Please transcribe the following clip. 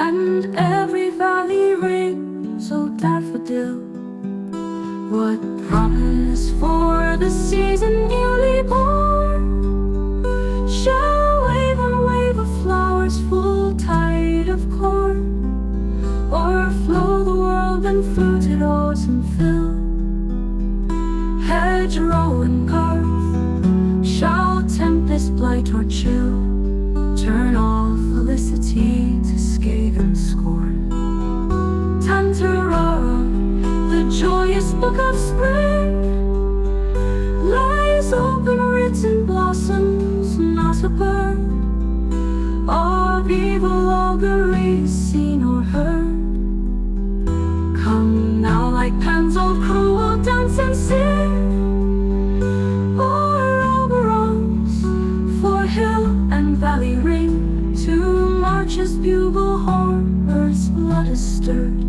and every valley rings, O daffodil. What promise for the season newly born? Shall wave on wave of flowers, full tide of corn, o'erflow the world and fruited autumn fill? Hedgerow and garth, shall tempest, blight, or chill turn all felicity to scathe and scorn? Tantarara, the joyous book of spring, lies open, written blossoms, not a bird of evil auguries seen or heard. Come now, like Pan's old crew, we'll dance and sing o'er Oberon's, for hill and valley ring, to March's bugle-horn, earth's blood is stirred.